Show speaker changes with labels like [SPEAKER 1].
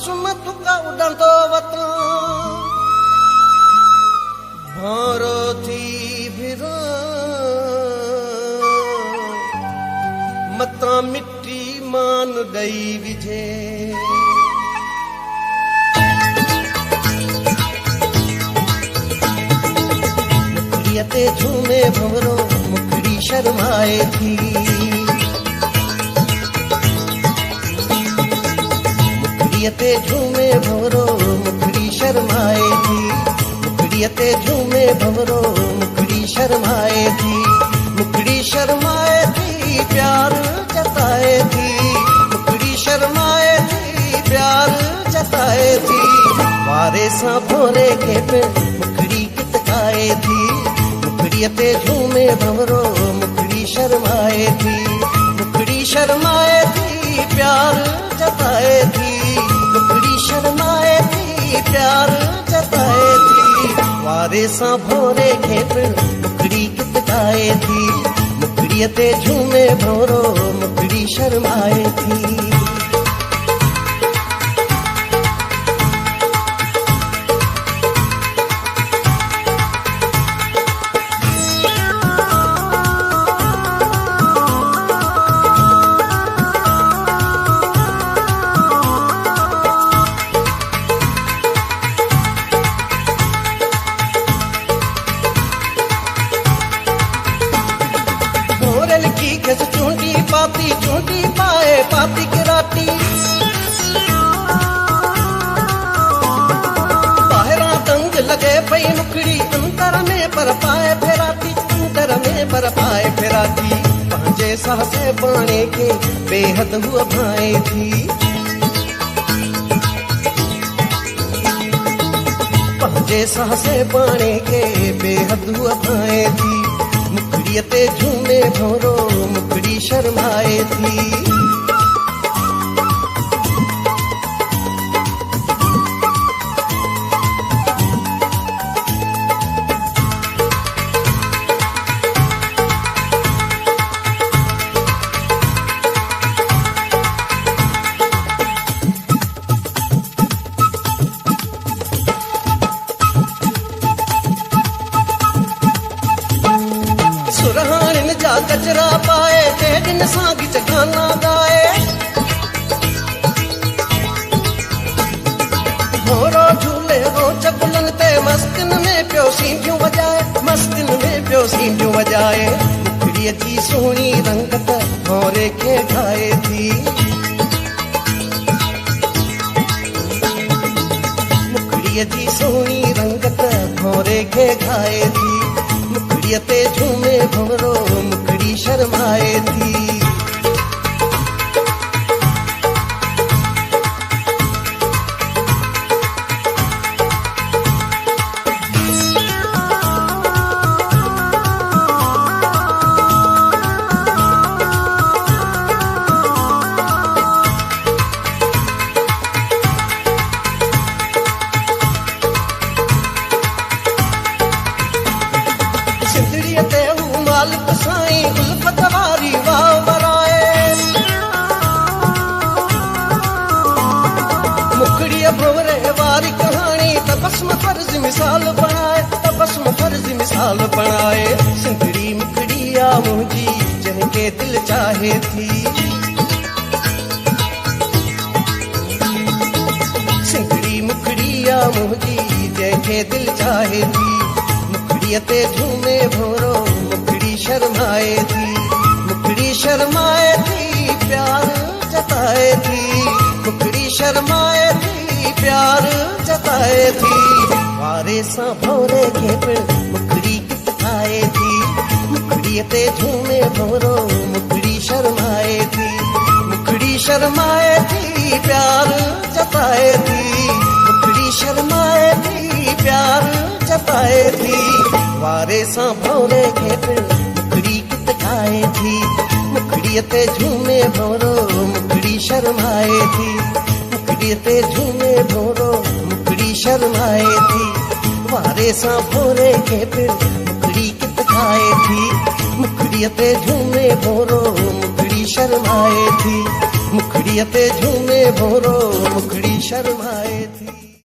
[SPEAKER 1] सुमत का उड़ंदो वतन भारो थी भिरा मता मिट्टी मान गई विझे मुखड़ियते झूमे भंवरो मुखड़ी शर्माए थी मुखड़ियते झूमे भंवरो मुखड़ी शर्माए थी मुखड़ियते झूमे भंवरो मुखड़ी शर्माए थी मुखड़ी शर्माए थी प्यार जताए थी मुखड़ी शर्माए थी प्यार जताए थी वारे सा भोरे के पे मुखड़ी कितकाए थी मुखड़ियते झूमे भंवरो मुखड़ी शर्माए थी मुखड़ी शर्माए थी प्यार जताए थी मुखड़ी शर्माए थी प्यार जताए थी वारे सा भोरे के पे मुखड़ी कितकाए थी मुखड़ियते झूमे भंवरो मुखड़ी शर्माए थी पाती चूंटी पाए पाती किराटी बाहरा दंग लगे पई मुखड़ी अंतर में पर पाए फेराती अंतर में पर पाए फेराती पंहिंजे सासे पाणे के बेहद हुआ भाए थी पंहिंजे सासे पाणे के बेहद हुआ भाए थी मुखड़ियते झूमे भंवरो मुखड़ी शर्माए थी सुरहानिन जा गजरा पाए ते दिन सागी च गाना गाए भोरो झूले रो चगुलन ते मस्तिन में पियो सीटियूं वजाए मस्तिन में पियो सीटियूं वजाए मुखड़ीअ जी सोणी रंगत भोरे खे ठाए थी मुखड़ीअ जी सोणी रंगत भोरे खे ठाए थी मुखड़ियते झूमे भंवरो मुखड़ी शर्माए थी सिंधड़ियते हू मालिक साईं उल्फत वारी वाह वराए मुखड़िय भंवरे वारी कहानी तबस्म फर्ज मिसाल बणाए तबस्म फर्ज मिसाल बणाए सिंधड़ी मुखड़िया मुंहिंजी जंहिंखे दिल चाहे थी सिंधड़ी मुखड़िया मुंहिंजी जंहिंखे दिल चाहे थी मुखड़ियते झूमे भंवरो मुखड़ी शर्माए थी मुखड़ी शर्माए थी प्यार जताए थी मुखड़ी शर्माए थी प्यार जताए थी वारे सा भोरे के पे मुखड़ी कितकाए थी मुखड़ियते झूमे भंवरो मुखड़ी शर्माए थी मुखड़ी शर्माए थी प्यार जताए थी मुखड़ी शर्माए थी प्यार जताए थी वारे सा भोरे के पे मुखड़ी कितकाए थी मुखड़ियते झूमे भंवरो मुखड़ी शर्माए थी मुखड़ियते झूमे भंवरो मुखड़ी शर्माए थी वारे सा भोरे के पे मुखड़ी कितकाए थी मुखड़ियते झूमे भंवरो मुखड़ी शर्माए थी मुखड़ी ते झूमे भोरो मुखड़ी शर्माए थी।